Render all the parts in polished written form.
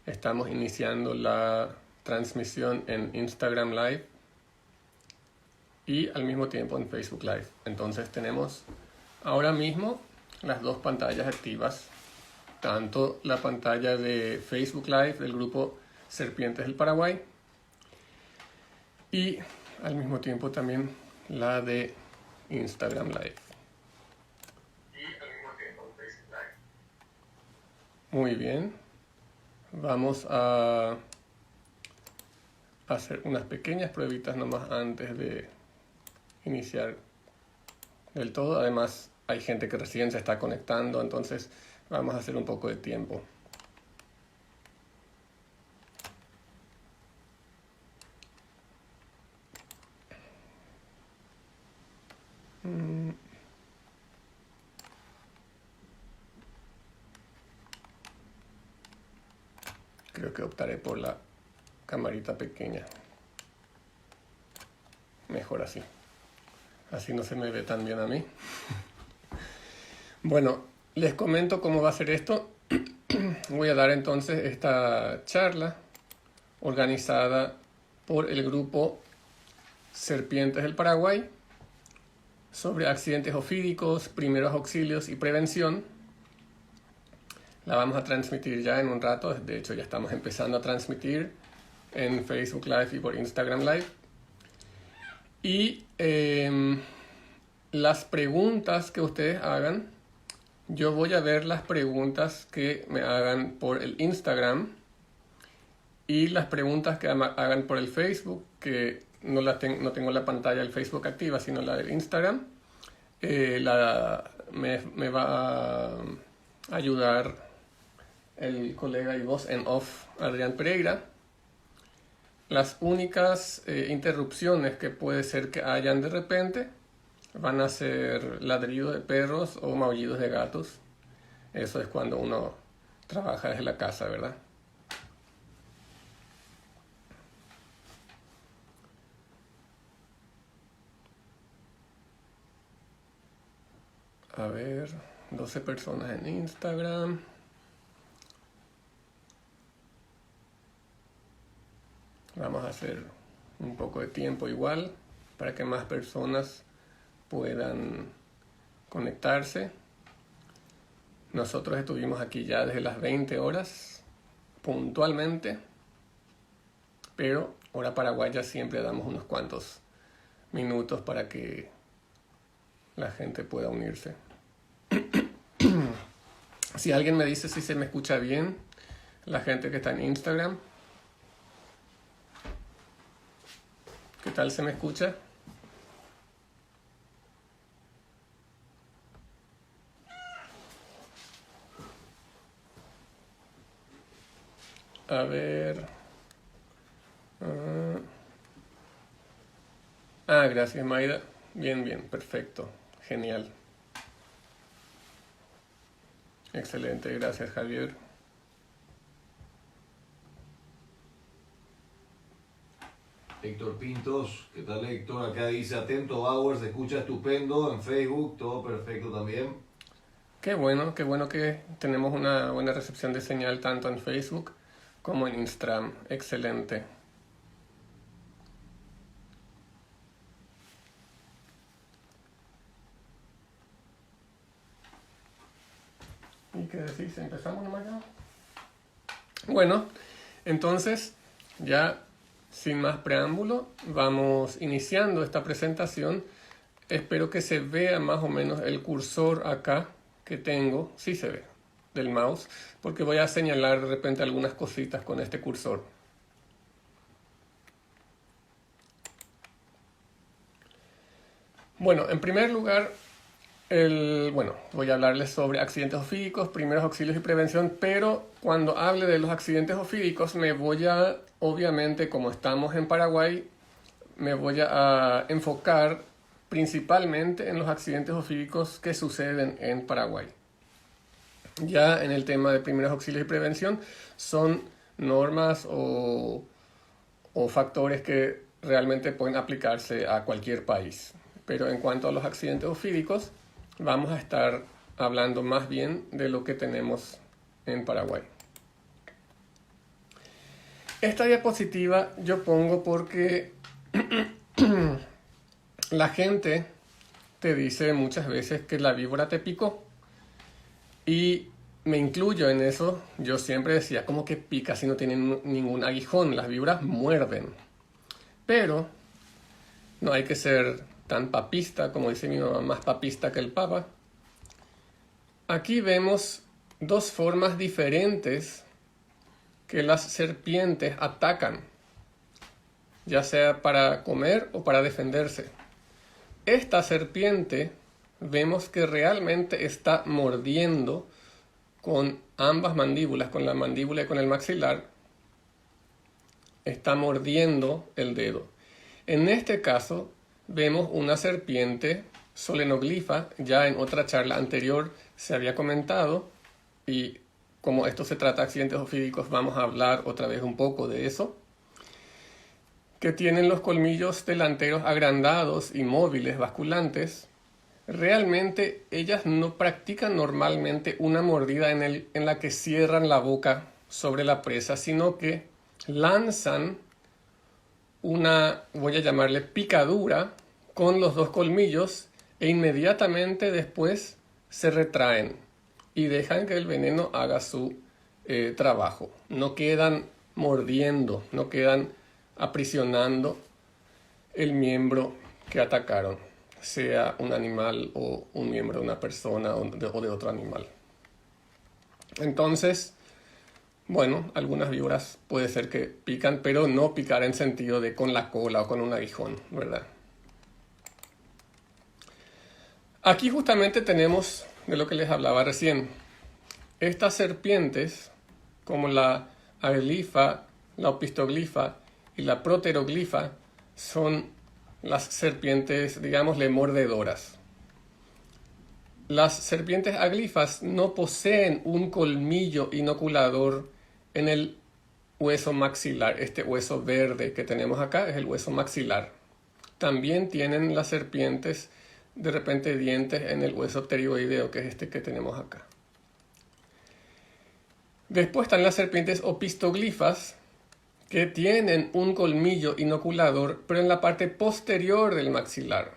Estamos iniciando la transmisión en Instagram Live y al mismo tiempo en Facebook Live. Entonces tenemos ahora mismo las dos pantallas activas, tanto la pantalla de Facebook Live del grupo Serpientes del Paraguay y al mismo tiempo también la de Instagram Live. Muy bien. Vamos a hacer unas pequeñas pruebitas nomás antes de iniciar del todo. Además, hay gente que recién se está conectando, entonces vamos a hacer un poco de tiempo. Creo que optaré por la camarita pequeña. Mejor así. Así no se me ve tan bien a mí. Bueno, les comento cómo va a ser esto. Voy a dar entonces esta charla organizada por el grupo Serpientes del Paraguay sobre accidentes ofídicos, primeros auxilios y prevención. La vamos a transmitir ya en un rato. De hecho, ya estamos empezando a transmitir en Facebook Live y por Instagram Live. Y las preguntas que ustedes hagan, yo voy a ver las preguntas que me hagan por el Instagram y las preguntas que hagan por el Facebook, que no tengo la pantalla del Facebook activa, sino la del Instagram. Me va a ayudar el colega y voz en off Adrián Pereira. Las únicas interrupciones que puede ser que hayan de repente van a ser ladridos de perros o maullidos de gatos. Eso es cuando uno trabaja desde la casa, ¿verdad? A ver, 12 personas en Instagram. Vamos a hacer un poco de tiempo igual para que más personas puedan conectarse. Nosotros estuvimos aquí ya desde las 20 horas puntualmente, pero hora paraguaya siempre damos unos cuantos minutos para que la gente pueda unirse. Si alguien me dice si se me escucha bien, la gente que está en Instagram, ¿qué tal se me escucha? A ver. Gracias, Maida. Bien, perfecto. Genial. Excelente, gracias, Javier. Héctor Pintos, ¿qué tal, Héctor? Acá dice atento, Bauer, se escucha estupendo en Facebook, todo perfecto también. Qué bueno que tenemos una buena recepción de señal tanto en Facebook como en Instagram. Excelente. ¿Y qué decís? ¿Empezamos nomás ya? Bueno, entonces ya sin más preámbulo vamos iniciando esta presentación. Espero que se vea más o menos el cursor acá que tengo, sí se ve, del mouse, porque voy a señalar de repente algunas cositas con este cursor. Bueno, en primer lugar, voy a hablarles sobre accidentes ofídicos, primeros auxilios y prevención, pero cuando hable de los accidentes ofídicos obviamente como estamos en Paraguay, me voy a enfocar principalmente en los accidentes ofídicos que suceden en Paraguay. Ya en el tema de primeros auxilios y prevención son normas o factores que realmente pueden aplicarse a cualquier país. Pero en cuanto a los accidentes ofídicos, vamos a estar hablando más bien de lo que tenemos en Paraguay. Esta diapositiva yo pongo porque la gente te dice muchas veces que la víbora te picó. Y me incluyo en eso. Yo siempre decía, ¿cómo que pica si no tienen ningún aguijón? Las víboras muerden. Pero no hay que ser tan papista, como dice mi mamá, más papista que el papa. Aquí vemos dos formas diferentes que las serpientes atacan, ya sea para comer o para defenderse. Esta serpiente vemos que realmente está mordiendo con ambas mandíbulas, con la mandíbula y con el maxilar. Está mordiendo el dedo. En este caso vemos una serpiente solenoglifa. Ya en otra charla anterior se había comentado, y como esto se trata de accidentes ofídicos, vamos a hablar otra vez un poco de eso, que tienen los colmillos delanteros agrandados y móviles, basculantes. Realmente ellas no practican normalmente una mordida en la que cierran la boca sobre la presa, sino que lanzan una, voy a llamarle picadura, con los dos colmillos, e inmediatamente después se retraen y dejan que el veneno haga su trabajo. No quedan mordiendo, no quedan aprisionando el miembro que atacaron, sea un animal o un miembro de una persona o de otro animal. Entonces, bueno, algunas víboras puede ser que pican, pero no picar en sentido de con la cola o con un aguijón, ¿verdad? Aquí justamente tenemos de lo que les hablaba recién. Estas serpientes, como la aglifa, la opistoglifa y la proteroglifa, son las serpientes, digámosle, mordedoras. Las serpientes aglifas no poseen un colmillo inoculador en el hueso maxilar. Este hueso verde que tenemos acá es el hueso maxilar. También tienen las serpientes de repente dientes en el hueso pterigoideo, que es este que tenemos acá. Después están las serpientes opistoglifas, que tienen un colmillo inoculador, pero en la parte posterior del maxilar.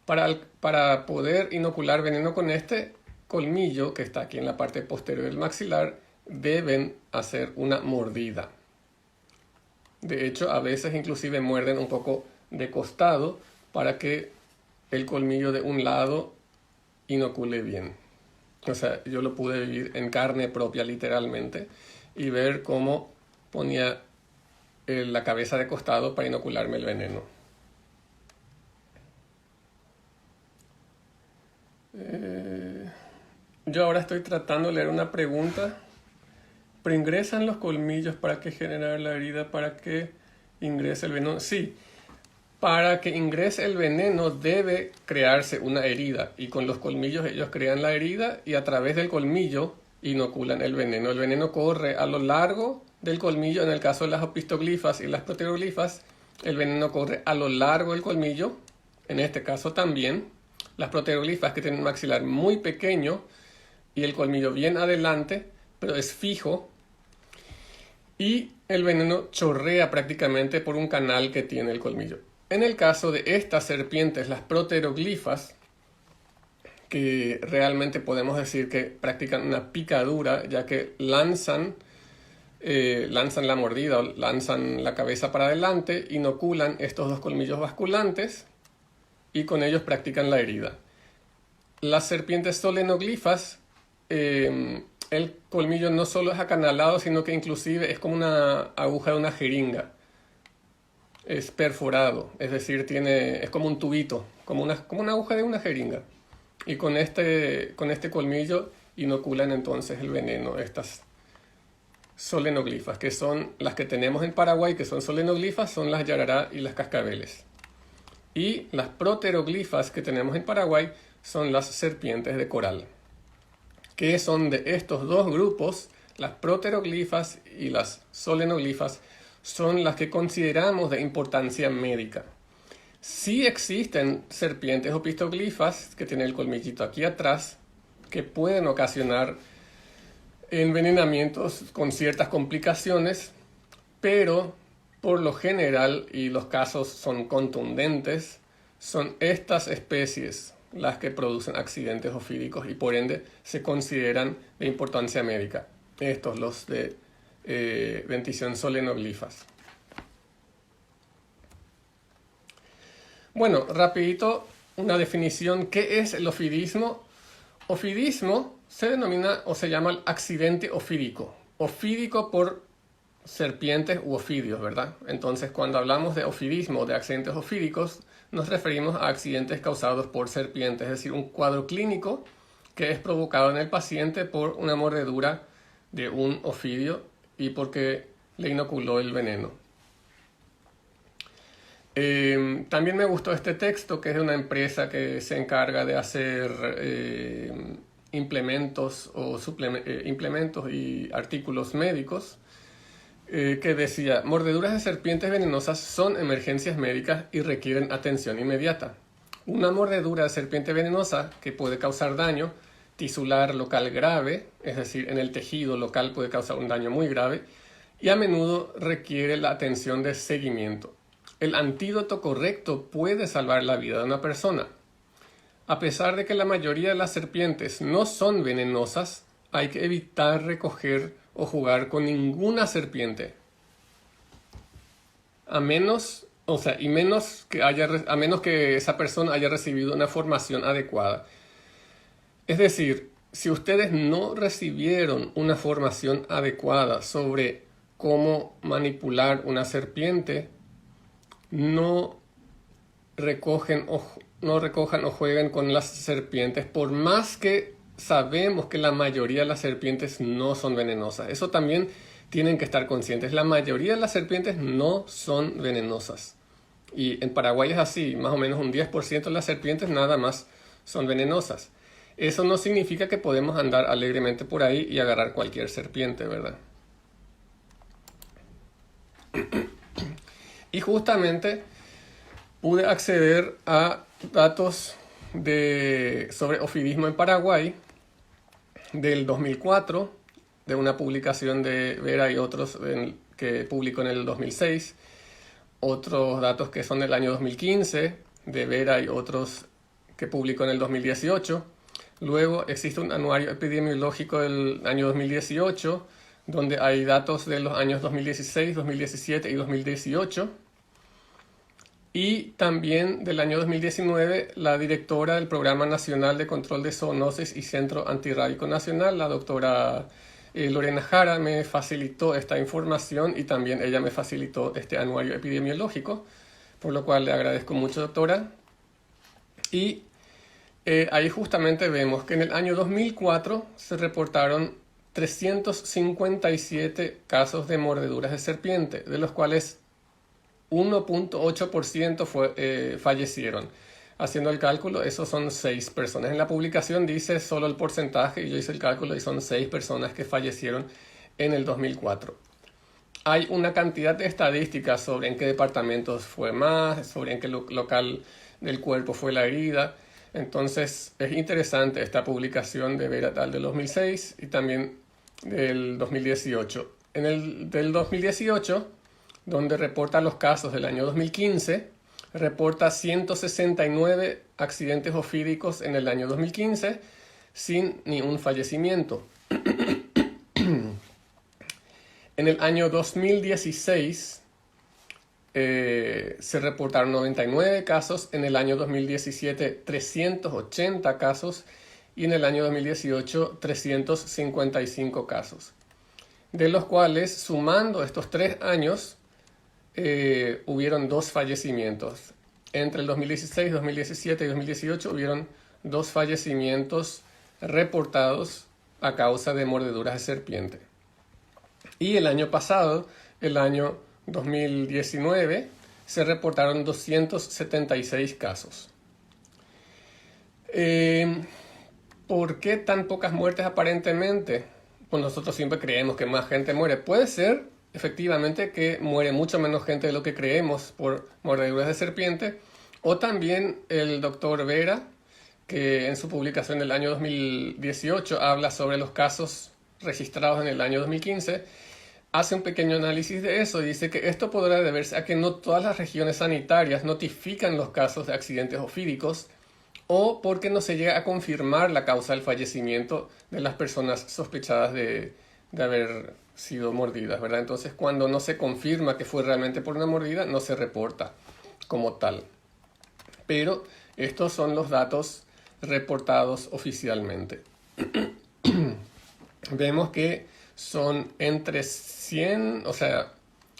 Para poder inocular veneno con este colmillo, que está aquí en la parte posterior del maxilar, deben hacer una mordida. De hecho, a veces inclusive muerden un poco de costado para que el colmillo de un lado inocule bien. O sea, yo lo pude vivir en carne propia literalmente y ver cómo ponía la cabeza de costado para inocularme el veneno. Yo ahora estoy tratando de leer una pregunta. ¿Pero ingresan los colmillos para que generar la herida, para que ingrese el veneno? Sí. Para que ingrese el veneno debe crearse una herida, y con los colmillos ellos crean la herida y a través del colmillo inoculan el veneno. El veneno corre a lo largo del colmillo. En el caso de las opistoglifas y las proteroglifas, el veneno corre a lo largo del colmillo. En este caso también. Las proteroglifas, que tienen un maxilar muy pequeño y el colmillo bien adelante, pero es fijo, y el veneno chorrea prácticamente por un canal que tiene el colmillo. En el caso de estas serpientes, las proteroglifas, que realmente podemos decir que practican una picadura, ya que lanzan la mordida o lanzan la cabeza para adelante, inoculan estos dos colmillos basculantes y con ellos practican la herida. Las serpientes solenoglifas, el colmillo no solo es acanalado, sino que inclusive es como una aguja de una jeringa. Es perforado, es decir, es como un tubito, como una aguja de una jeringa. Y con este colmillo inoculan entonces el veneno, estas solenoglifas, que son las que tenemos en Paraguay, que son solenoglifas, son las yarará y las cascabeles. Y las proteroglifas que tenemos en Paraguay son las serpientes de coral, que son de estos dos grupos. Las proteroglifas y las solenoglifas son las que consideramos de importancia médica. Sí existen serpientes opistoglifas que tienen el colmillito aquí atrás, que pueden ocasionar envenenamientos con ciertas complicaciones, pero por lo general, y los casos son contundentes, son estas especies las que producen accidentes ofídicos y por ende se consideran de importancia médica. Estos, los de Ventiscion solenoglyphas. Bueno, rapidito, una definición. ¿Qué es el ofidismo? Ofidismo se denomina o se llama el accidente ofídico. Ofídico por serpientes u ofidios, ¿verdad? Entonces, cuando hablamos de ofidismo o de accidentes ofídicos, nos referimos a accidentes causados por serpientes, es decir, un cuadro clínico que es provocado en el paciente por una mordedura de un ofidio y porque le inoculó el veneno. También me gustó este texto, que es de una empresa que se encarga de hacer implementos y artículos médicos, que decía: mordeduras de serpientes venenosas son emergencias médicas y requieren atención inmediata. Una mordedura de serpiente venenosa que puede causar daño tisular local grave, es decir, en el tejido local puede causar un daño muy grave, y a menudo requiere la atención de seguimiento. El antídoto correcto puede salvar la vida de una persona. A pesar de que la mayoría de las serpientes no son venenosas, hay que evitar recoger o jugar con ninguna serpiente. A menos que esa persona haya recibido una formación adecuada. Es decir, si ustedes no recibieron una formación adecuada sobre cómo manipular una serpiente, no recojan o jueguen con las serpientes, por más que sabemos que la mayoría de las serpientes no son venenosas. Eso también tienen que estar conscientes. La mayoría de las serpientes no son venenosas. Y en Paraguay es así, más o menos un 10% de las serpientes nada más son venenosas. Eso no significa que podemos andar alegremente por ahí y agarrar cualquier serpiente, ¿verdad? Y justamente pude acceder a datos sobre ofidismo en Paraguay del 2004, de una publicación de Vera y otros que publicó en el 2006. Otros datos que son del año 2015, de Vera y otros que publicó en el 2018. Luego existe un anuario epidemiológico del año 2018, donde hay datos de los años 2016, 2017 y 2018. Y también del año 2019, la directora del Programa Nacional de Control de Zoonosis y Centro Antirrábico Nacional, la doctora Lorena Jara, me facilitó esta información y también ella me facilitó este anuario epidemiológico, por lo cual le agradezco mucho, doctora. Y ahí justamente vemos que en el año 2004 se reportaron 357 casos de mordeduras de serpiente, de los cuales 1.8% fallecieron. Haciendo el cálculo, esos son 6 personas. En la publicación dice solo el porcentaje y yo hice el cálculo y son 6 personas que fallecieron en el 2004. Hay una cantidad de estadísticas sobre en qué departamentos fue más, sobre en qué local del cuerpo fue la herida. Entonces es interesante esta publicación de Vera del 2006 y también del 2018. En el del 2018, donde reporta los casos del año 2015, reporta 169 accidentes ofídicos en el año 2015 sin ni un fallecimiento. En el año 2016 se reportaron 99 casos, en el año 2017 380 casos y en el año 2018 355 casos. De los cuales, sumando estos 3 años, hubieron 2 fallecimientos. Entre el 2016, 2017 y 2018 hubieron 2 fallecimientos reportados a causa de mordeduras de serpiente. Y el año pasado, el año 2019, se reportaron 276 casos. ¿Por qué tan pocas muertes aparentemente? Pues nosotros siempre creemos que más gente muere. Puede ser efectivamente que muere mucho menos gente de lo que creemos por mordeduras de serpiente, o también el doctor Vera, que en su publicación del año 2018 habla sobre los casos registrados en el año 2015, hace un pequeño análisis de eso y dice que esto podrá deberse a que no todas las regiones sanitarias notifican los casos de accidentes ofídicos o porque no se llega a confirmar la causa del fallecimiento de las personas sospechadas de haber sido mordidas, ¿verdad? Entonces, cuando no se confirma que fue realmente por una mordida, no se reporta como tal. Pero estos son los datos reportados oficialmente. Vemos que son entre 100, o sea,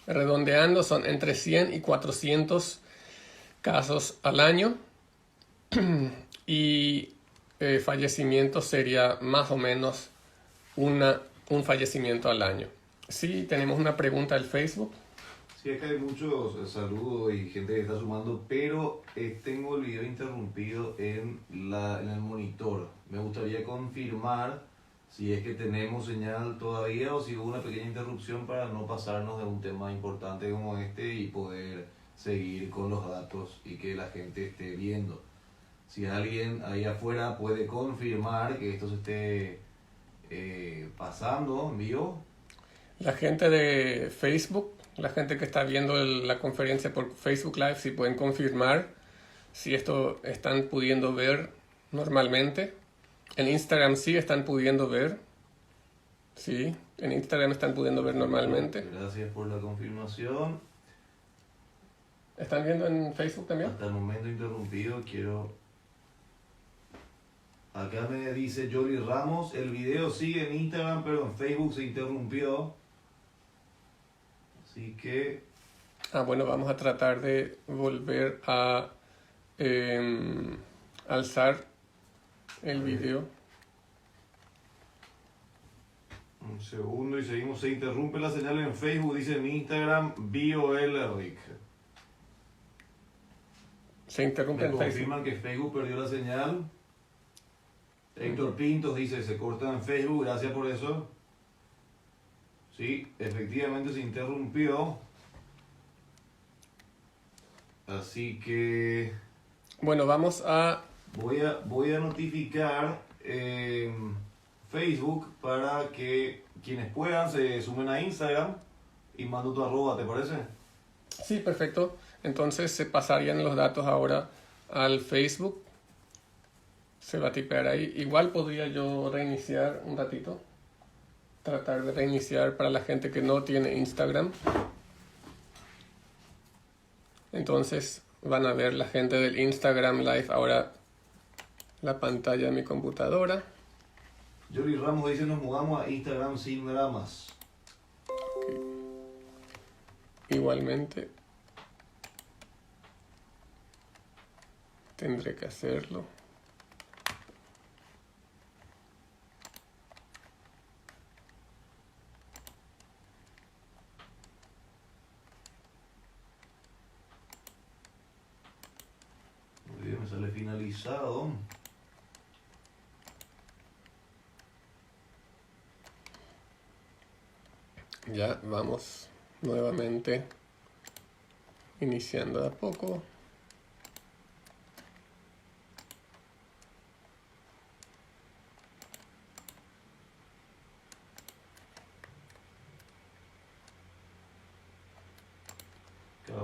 redondeando, son entre 100 y 400 casos al año. Y fallecimiento sería más o menos un fallecimiento al año. Sí, tenemos una pregunta del Facebook. Sí, acá hay muchos saludos y gente que está sumando, pero tengo el video interrumpido en el monitor. Me gustaría confirmar si es que tenemos señal todavía o si hubo una pequeña interrupción para no pasarnos de un tema importante como este y poder seguir con los datos y que la gente esté viendo. Si alguien ahí afuera puede confirmar que esto se esté pasando en vivo. La gente de Facebook, la gente que está viendo la conferencia por Facebook Live, si pueden confirmar si esto están pudiendo ver normalmente. En Instagram sí están pudiendo ver. Sí, en Instagram están pudiendo ver normalmente. Gracias por la confirmación. ¿Están viendo en Facebook también? Hasta el momento interrumpido quiero... Acá me dice Jolie Ramos, el video sigue en Instagram, pero en Facebook se interrumpió. Así que... Bueno, vamos a tratar de volver a alzar el video. Un segundo y seguimos. Se interrumpe la señal en Facebook, dice en Instagram, BioLRic. Se interrumpe Me en Facebook. confirman que Facebook perdió la señal. Héctor Pintos dice, se corta en Facebook, gracias por eso. Sí, efectivamente se interrumpió. Así que... Bueno, vamos a... Voy a notificar Facebook para que quienes puedan se sumen a Instagram y mando tu arroba, ¿te parece? Sí, perfecto. Entonces se pasarían los datos ahora al Facebook. Se va a tipear ahí. Igual podría yo reiniciar un ratito. Tratar de reiniciar para la gente que no tiene Instagram. Entonces van a ver la gente del Instagram Live ahora la pantalla de mi computadora. Jolie Ramos dice, nos mudamos a Instagram sin dramas. Okay. Igualmente tendré que hacerlo. Muy bien, me sale finalizado. Ya vamos nuevamente iniciando de a poco.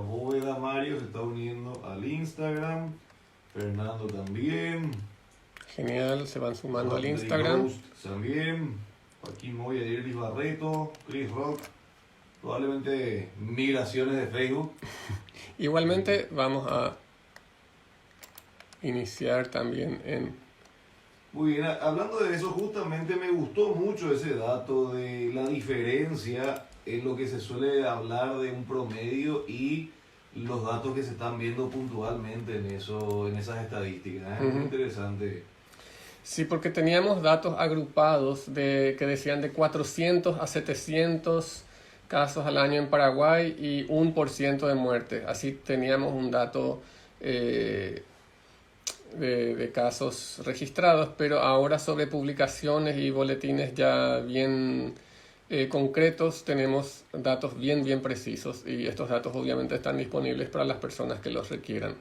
Bóveda Mario se está uniendo al Instagram. Fernando también. Genial, se van sumando al Rodrigo Instagram. Host también. Joaquín Moya, Iris Barreto, Chris Rock. Probablemente migraciones de Facebook. Igualmente vamos a iniciar también en... Muy bien, hablando de eso, justamente me gustó mucho ese dato de la diferencia en lo que se suele hablar de un promedio y los datos que se están viendo puntualmente en esas estadísticas. Es muy interesante. Sí, porque teníamos datos agrupados que decían de 400 a 700 casos al año en Paraguay y 1% de muerte. Así teníamos un dato de casos registrados, pero ahora sobre publicaciones y boletines ya bien concretos tenemos datos bien precisos y estos datos obviamente están disponibles para las personas que los requieran.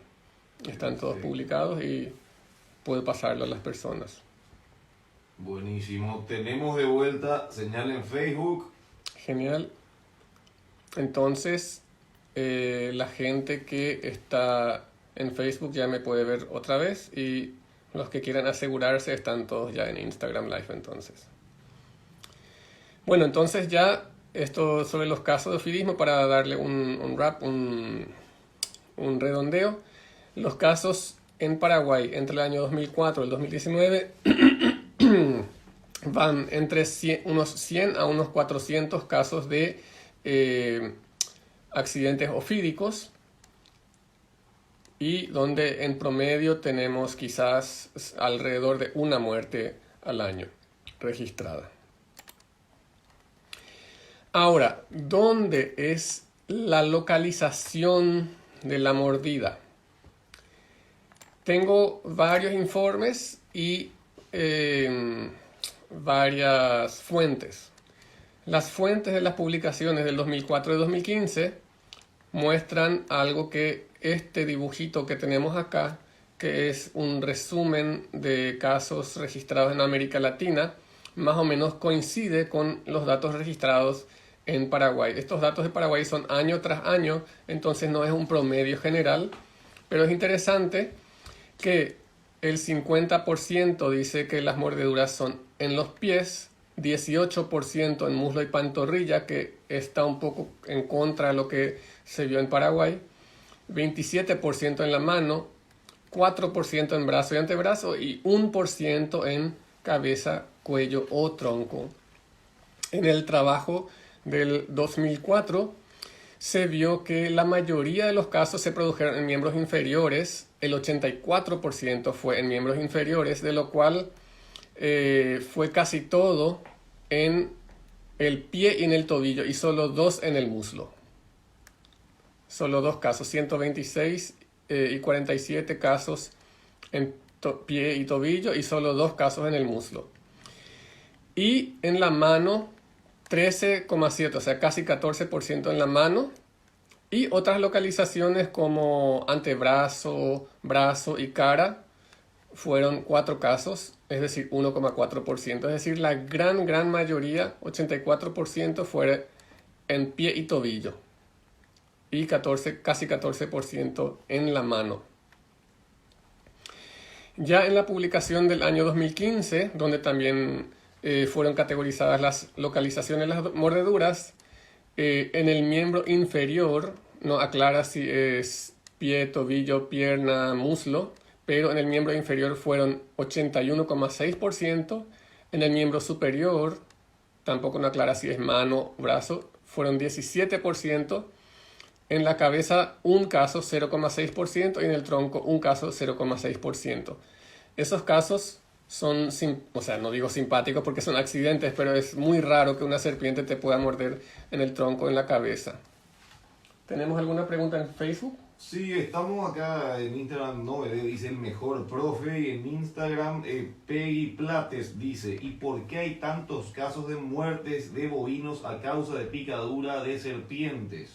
Están todos publicados y puedo pasarlo a las personas. Buenísimo. Tenemos de vuelta señal en Facebook. Genial. Entonces, la gente que está en Facebook ya me puede ver otra vez y los que quieran asegurarse están todos ya en Instagram Live entonces. Bueno, entonces ya esto sobre los casos de ofidismo para darle un wrap, un redondeo. Los casos en Paraguay entre el año 2004 y el 2019 van entre unos 100 a unos 400 casos de accidentes ofídicos y donde en promedio tenemos quizás alrededor de una muerte al año registrada. Ahora, ¿dónde es la localización de la mordida? Tengo varios informes y varias fuentes. Las fuentes de las publicaciones del 2004 y 2015 muestran algo que este dibujito que tenemos acá, que es un resumen de casos registrados en América Latina, más o menos coincide con los datos registrados en Paraguay. Estos datos de Paraguay son año tras año, entonces no es un promedio general, pero es interesante que el 50% dice que las mordeduras son en los pies, 18% en muslo y pantorrilla, que está un poco en contra de lo que se vio en Paraguay, 27% en la mano, 4% en brazo y antebrazo y 1% en cabeza, cuello o tronco. En el trabajo del 2004 se vio que la mayoría de los casos se produjeron en miembros inferiores, el 84% fue en miembros inferiores, de lo cual fue casi todo en el pie y en el tobillo y solo 2 en el muslo. Solo 2 casos, 126 y 47 casos en pie y tobillo y solo 2 casos en el muslo. Y en la mano 13,7, o sea casi 14% en la mano. Y otras localizaciones como antebrazo, brazo y cara fueron 4 casos, es decir, 1,4%. Es decir, la gran mayoría, 84%, fue en pie y tobillo. Y casi 14% en la mano. Ya en la publicación del año 2015, donde también fueron categorizadas las localizaciones de las mordeduras, en el miembro inferior, no aclara si es pie, tobillo, pierna, muslo, pero en el miembro inferior fueron 81,6%, en el miembro superior, tampoco no aclara si es mano o brazo, fueron 17%, en la cabeza un caso 0,6% y en el tronco un caso 0,6%. Esos casos son, o sea, no digo simpáticos porque son accidentes, pero es muy raro que una serpiente te pueda morder en el tronco o en la cabeza. ¿Tenemos alguna pregunta en Facebook? Sí, estamos acá en Instagram, no, dice el mejor profe, y en Instagram Peggy Plates dice, ¿y por qué hay tantos casos de muertes de bovinos a causa de picadura de serpientes?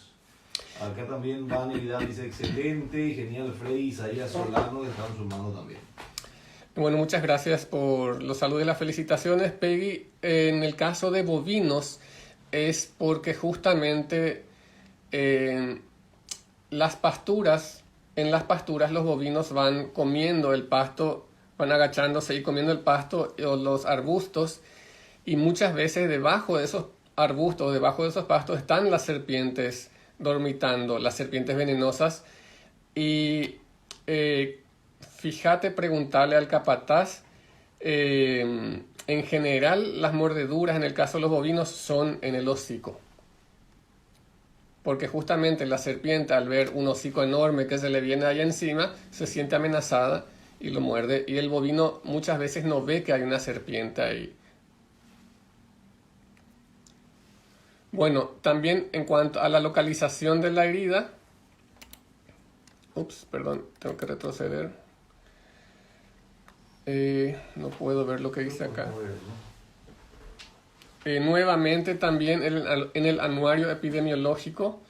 Acá también Vanidad dice, excelente, genial Freddy, Isaías Solano están sumando también. Bueno, muchas gracias por los saludos y las felicitaciones, Peggy. En el caso de bovinos es porque justamente en las pasturas los bovinos van comiendo el pasto, van agachándose y comiendo el pasto o los arbustos, y muchas veces debajo de esos arbustos, debajo de esos pastos están las serpientes dormitando, las serpientes venenosas. Y fíjate, preguntarle al capataz, en general las mordeduras en el caso de los bovinos son en el hocico, porque justamente la serpiente, al ver un hocico enorme que se le viene ahí encima, se siente amenazada y lo muerde, y el bovino muchas veces no ve que hay una serpiente ahí. Bueno, también en cuanto a la localización de la herida, perdón, tengo que retroceder. No puedo ver lo que dice acá. Nuevamente también en el anuario epidemiológico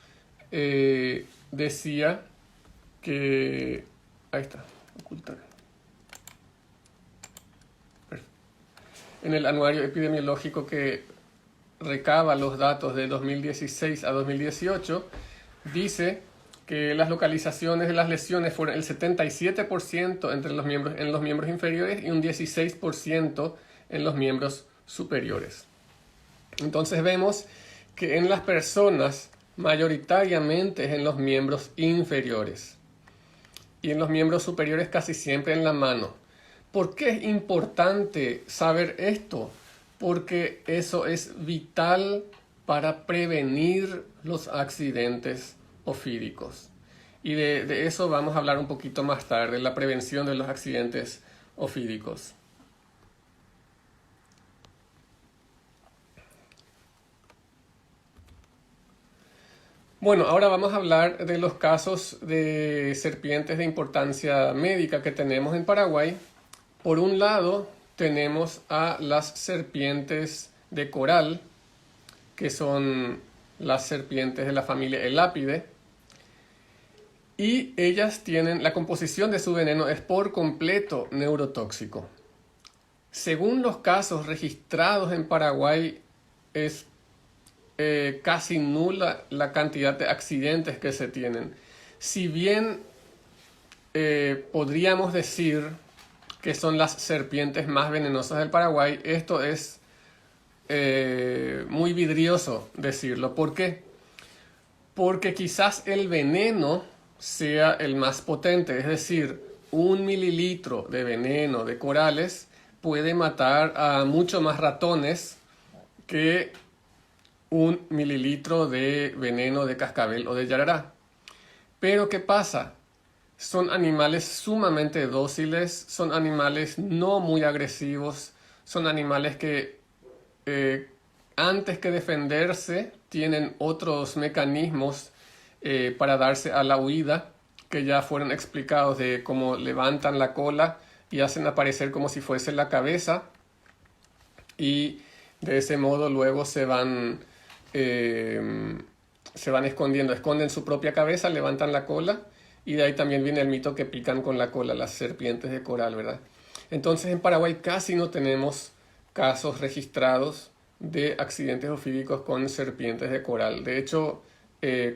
decía que... Ahí está, ocultar. En el anuario epidemiológico que recaba los datos de 2016 a 2018, dice que las localizaciones de las lesiones fueron el 77% en los miembros inferiores y un 16% en los miembros superiores. Entonces vemos que en las personas mayoritariamente es en los miembros inferiores y en los miembros superiores casi siempre en la mano. ¿Por qué es importante saber esto? Porque eso es vital para prevenir los accidentes ofídicos. Y de eso vamos a hablar un poquito más tarde, la prevención de los accidentes ofídicos. Bueno, ahora vamos a hablar de los casos de serpientes de importancia médica que tenemos en Paraguay. Por un lado, tenemos a las serpientes de coral, que son las serpientes de la familia Elapidae. Y ellas tienen, la composición de su veneno es por completo neurotóxico. Según los casos registrados en Paraguay, es casi nula la cantidad de accidentes que se tienen. Si bien podríamos decir que son las serpientes más venenosas del Paraguay, esto es muy vidrioso decirlo. ¿Por qué? Porque quizás el veneno sea el más potente, es decir, 1 mililitro de veneno de corales puede matar a mucho más ratones que 1 mililitro de veneno de cascabel o de yarará. Pero ¿qué pasa? Son animales sumamente dóciles, son animales no muy agresivos, son animales que antes que defenderse tienen otros mecanismos para darse a la huida, que ya fueron explicados, de cómo levantan la cola y hacen aparecer como si fuese la cabeza, y de ese modo luego se van escondiendo, esconden su propia cabeza, levantan la cola, y de ahí también viene el mito que pican con la cola las serpientes de coral, ¿verdad? Entonces en Paraguay casi no tenemos casos registrados de accidentes ofídicos con serpientes de coral. De hecho,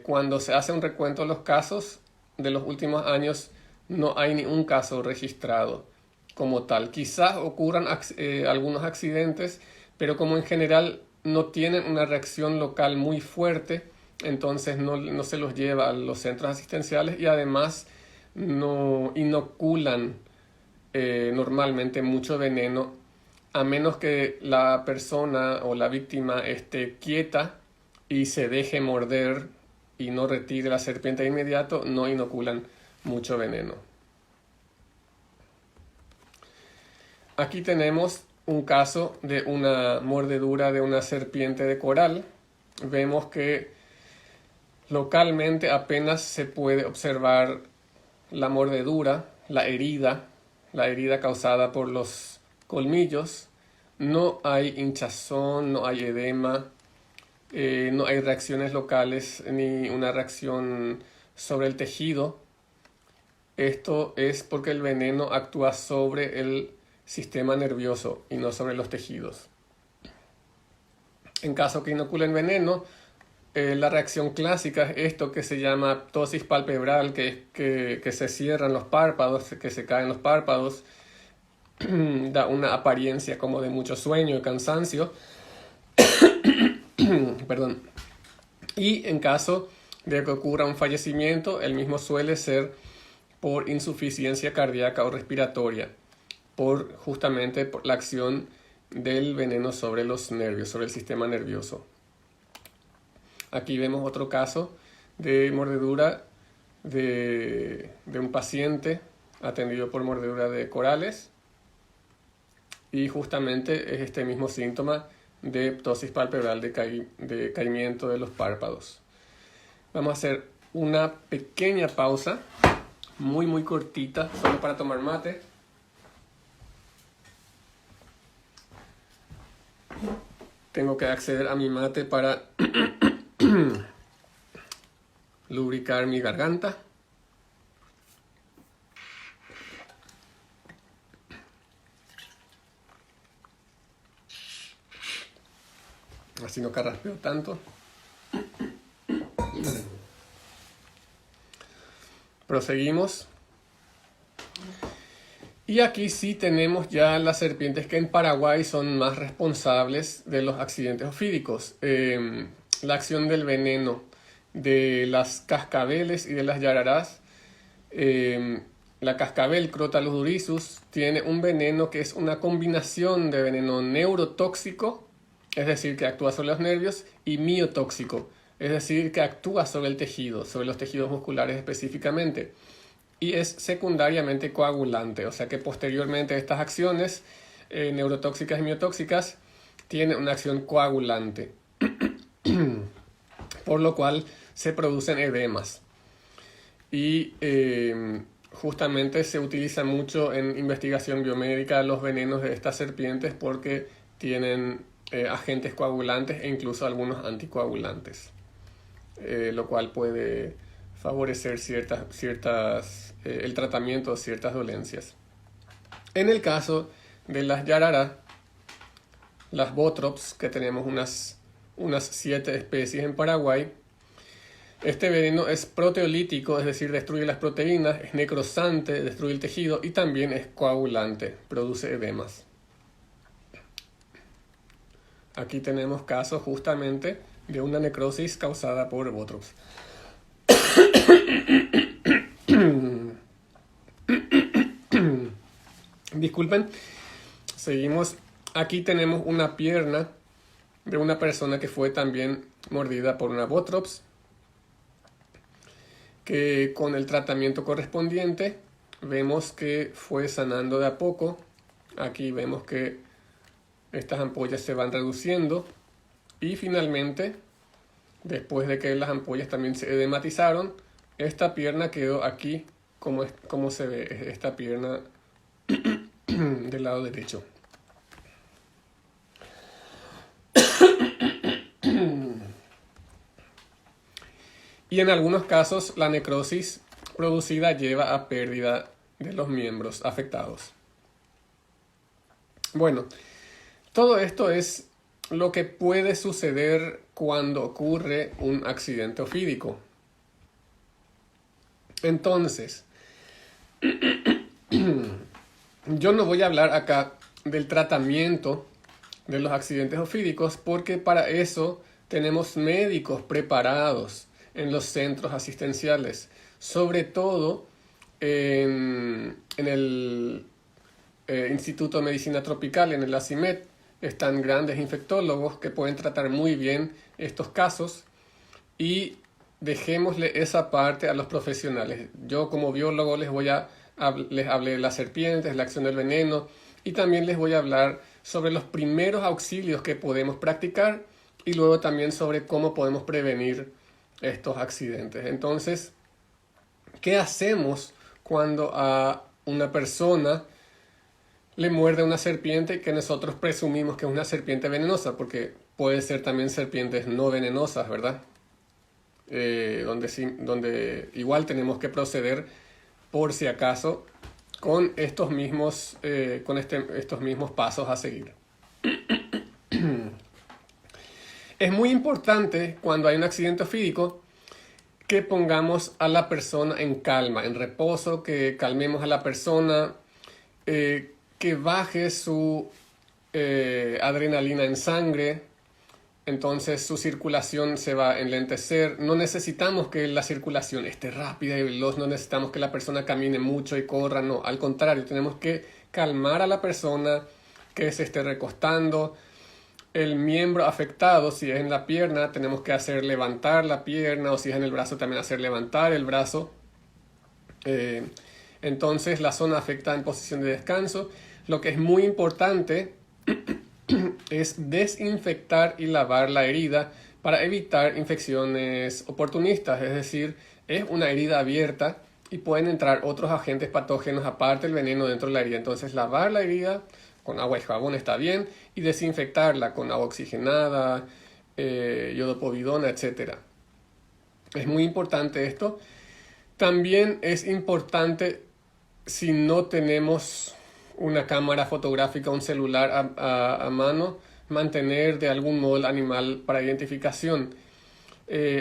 cuando se hace un recuento de los casos de los últimos años, no hay ni un caso registrado como tal. Quizás ocurran algunos accidentes, pero como en general no tienen una reacción local muy fuerte, entonces no se los lleva a los centros asistenciales, y además no inoculan normalmente mucho veneno, a menos que la persona o la víctima esté quieta y se deje morder y no retire la serpiente de inmediato, no inoculan mucho veneno. Aquí tenemos un caso de una mordedura de una serpiente de coral. Vemos que localmente apenas se puede observar la mordedura, la herida causada por los colmillos. No hay hinchazón, no hay edema, no hay reacciones locales ni una reacción sobre el tejido. Esto es porque el veneno actúa sobre el sistema nervioso y no sobre los tejidos. En caso que inoculen veneno, la reacción clásica es esto que se llama ptosis palpebral, que se cierran los párpados, que se caen los párpados, da una apariencia como de mucho sueño y cansancio. Perdón. Y en caso de que ocurra un fallecimiento, el mismo suele ser por insuficiencia cardíaca o respiratoria, justamente por la acción del veneno sobre los nervios, sobre el sistema nervioso. Aquí vemos otro caso de mordedura de un paciente atendido por mordedura de corales, y justamente es este mismo síntoma de ptosis palpebral, de caimiento de los párpados. Vamos a hacer una pequeña pausa, muy cortita, solo para tomar mate. Tengo que acceder a mi mate para lubricar mi garganta. Así no carraspeo tanto. Proseguimos. Y aquí sí tenemos ya las serpientes que en Paraguay son más responsables de los accidentes ofídicos. La acción del veneno de las cascabeles y de las yararás. La cascabel Crotalus durisus tiene un veneno que es una combinación de veneno neurotóxico, es decir, que actúa sobre los nervios, y miotóxico, es decir, que actúa sobre el tejido, sobre los tejidos musculares específicamente. Y es secundariamente coagulante, o sea que posteriormente estas acciones neurotóxicas y miotóxicas tienen una acción coagulante, por lo cual se producen edemas. Y justamente se utiliza mucho en investigación biomédica los venenos de estas serpientes porque tienen agentes coagulantes e incluso algunos anticoagulantes, lo cual puede favorecer el tratamiento de ciertas dolencias. En el caso de las yarará, las botrops, que tenemos unas 7 especies en Paraguay, este veneno es proteolítico, es decir, destruye las proteínas, es necrosante, destruye el tejido y también es coagulante, produce edemas. Aquí tenemos casos justamente de una necrosis causada por botrops. Disculpen, seguimos. Aquí tenemos una pierna de una persona que fue también mordida por una botrops, que con el tratamiento correspondiente vemos que fue sanando de a poco. Aquí vemos que estas ampollas se van reduciendo y finalmente, después de que las ampollas también se edematizaron, esta pierna quedó aquí como se ve esta pierna del lado derecho. Y en algunos casos la necrosis producida lleva a pérdida de los miembros afectados. Bueno, todo esto es lo que puede suceder cuando ocurre un accidente ofídico. Entonces, yo no voy a hablar acá del tratamiento de los accidentes ofídicos porque para eso tenemos médicos preparados en los centros asistenciales, sobre todo en el Instituto de Medicina Tropical, en el ACIMED, están grandes infectólogos que pueden tratar muy bien estos casos y dejémosle esa parte a los profesionales. Yo como biólogo les hablé de las serpientes, la acción del veneno y también les voy a hablar sobre los primeros auxilios que podemos practicar y luego también sobre cómo podemos prevenir estos accidentes. Entonces, ¿qué hacemos cuando a una persona le muerde una serpiente que nosotros presumimos que es una serpiente venenosa? Porque puede ser también serpientes no venenosas, ¿verdad? Donde igual tenemos que proceder por si acaso con estos mismos pasos a seguir. Es muy importante cuando hay un accidente ofídico que pongamos a la persona en calma, en reposo, que calmemos a la persona, que baje su adrenalina en sangre, entonces su circulación se va a enlentecer. No necesitamos que la circulación esté rápida y veloz, no necesitamos que la persona camine mucho y corra, no, al contrario, tenemos que calmar a la persona, que se esté recostando. El miembro afectado, si es en la pierna, tenemos que hacer levantar la pierna, o si es en el brazo, también hacer levantar el brazo. Entonces la zona afectada en posición de descanso. Lo que es muy importante es desinfectar y lavar la herida para evitar infecciones oportunistas, es decir, es una herida abierta y pueden entrar otros agentes patógenos aparte del veneno dentro de la herida. Entonces lavar la herida con agua y jabón está bien y desinfectarla con agua oxigenada, iodopovidona, etc. Es muy importante esto. También es importante, si no tenemos una cámara fotográfica, un celular a mano, mantener de algún modo el animal para identificación.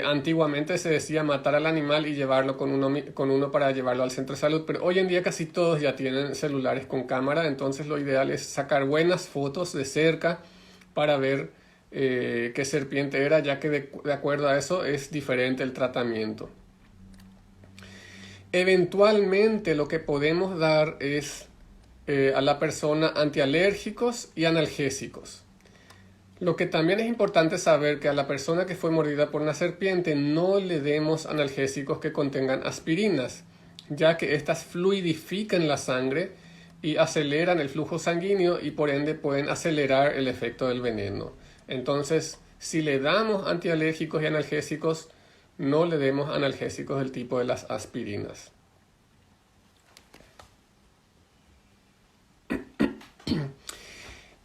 Antiguamente se decía matar al animal y llevarlo con uno para llevarlo al centro de salud, pero hoy en día casi todos ya tienen celulares con cámara, entonces lo ideal es sacar buenas fotos de cerca para ver qué serpiente era, ya que de acuerdo a eso es diferente el tratamiento. Eventualmente lo que podemos dar es a la persona antialérgicos y analgésicos. Lo que también es importante saber que a la persona que fue mordida por una serpiente no le demos analgésicos que contengan aspirinas, ya que estas fluidifican la sangre y aceleran el flujo sanguíneo y por ende pueden acelerar el efecto del veneno. Entonces, si le damos antialérgicos y analgésicos, no le demos analgésicos del tipo de las aspirinas.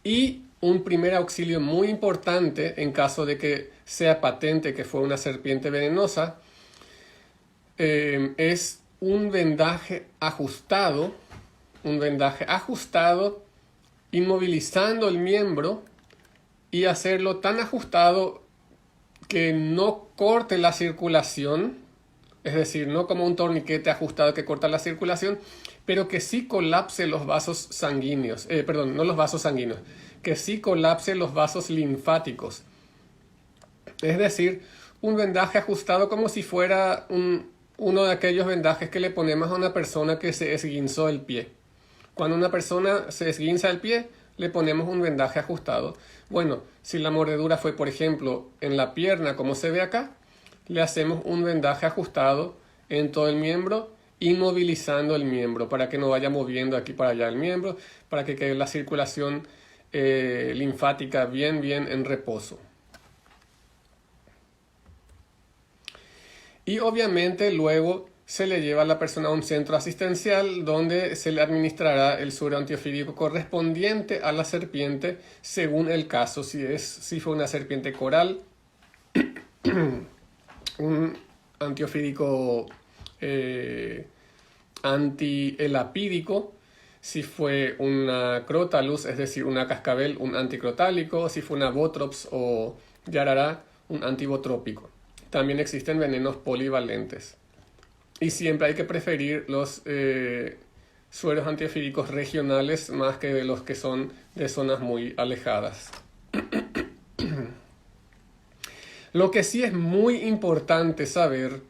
Y un primer auxilio muy importante en caso de que sea patente que fue una serpiente venenosa es un vendaje ajustado, inmovilizando el miembro y hacerlo tan ajustado que no corte la circulación, es decir, no como un torniquete ajustado que corta la circulación, pero que sí colapse los vasos sanguíneos, no los vasos sanguíneos, que sí colapse los vasos linfáticos. Es decir, un vendaje ajustado como si fuera uno de aquellos vendajes que le ponemos a una persona que se esguinzó el pie. Cuando una persona se esguinza el pie, le ponemos un vendaje ajustado. Bueno, si la mordedura fue, por ejemplo, en la pierna, como se ve acá, le hacemos un vendaje ajustado en todo el miembro, inmovilizando el miembro para que no vaya moviendo aquí para allá el miembro, para que quede la circulación linfática bien en reposo. Y obviamente luego se le lleva a la persona a un centro asistencial donde se le administrará el suero antiofídico correspondiente a la serpiente según el caso. Si fue una serpiente coral, un antiofídico antielapídico. Si fue una crotalus, es decir, una cascabel, un anticrotálico. Si fue una botrops o yarará, un antibotrópico. También existen venenos polivalentes. Y siempre hay que preferir los sueros antiofídicos regionales más que de los que son de zonas muy alejadas. Lo que sí es muy importante saber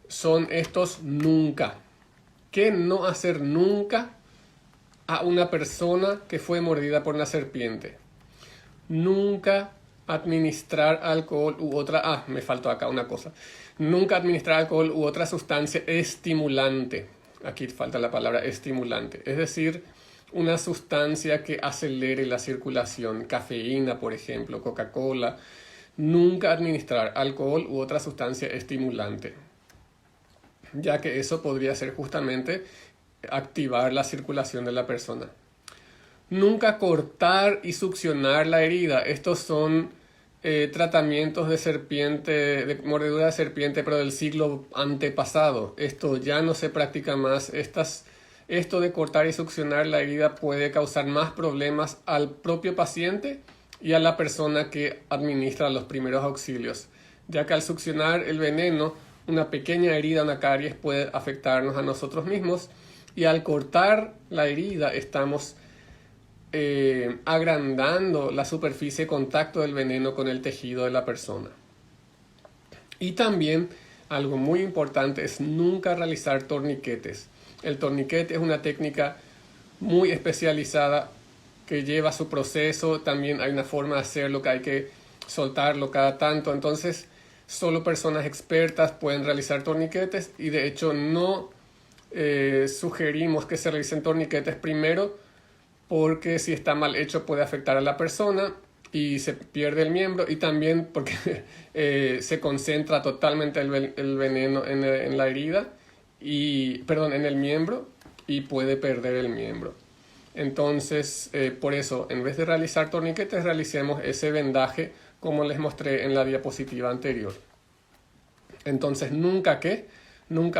son estos nunca. ¿Qué no hacer nunca a una persona que fue mordida por una serpiente? Nunca administrar alcohol u otra... me faltó acá una cosa. Nunca administrar alcohol u otra sustancia estimulante. Aquí falta la palabra estimulante. Es decir, una sustancia que acelere la circulación. Cafeína, por ejemplo, Coca-Cola. Nunca administrar alcohol u otra sustancia estimulante, ya que eso podría ser justamente activar la circulación de la persona. Nunca cortar y succionar la herida. Estos son tratamientos de serpiente, de mordedura de serpiente, pero del siglo antepasado. Esto ya no se practica más. Esto de cortar y succionar la herida puede causar más problemas al propio paciente y a la persona que administra los primeros auxilios, ya que al succionar el veneno, una pequeña herida, una caries, puede afectarnos a nosotros mismos, y al cortar la herida estamos agrandando la superficie de contacto del veneno con el tejido de la persona. Y también algo muy importante es nunca realizar torniquetes. El torniquete es una técnica muy especializada que lleva su proceso. También hay una forma de hacerlo que hay que soltarlo cada tanto. Entonces, solo personas expertas pueden realizar torniquetes, y de hecho no sugerimos que se realicen torniquetes primero, porque si está mal hecho puede afectar a la persona y se pierde el miembro, y también porque se concentra totalmente el veneno en la herida, en el miembro, y puede perder el miembro. Entonces, por eso, en vez de realizar torniquetes, realicemos ese vendaje como les mostré en la diapositiva anterior. Entonces, nunca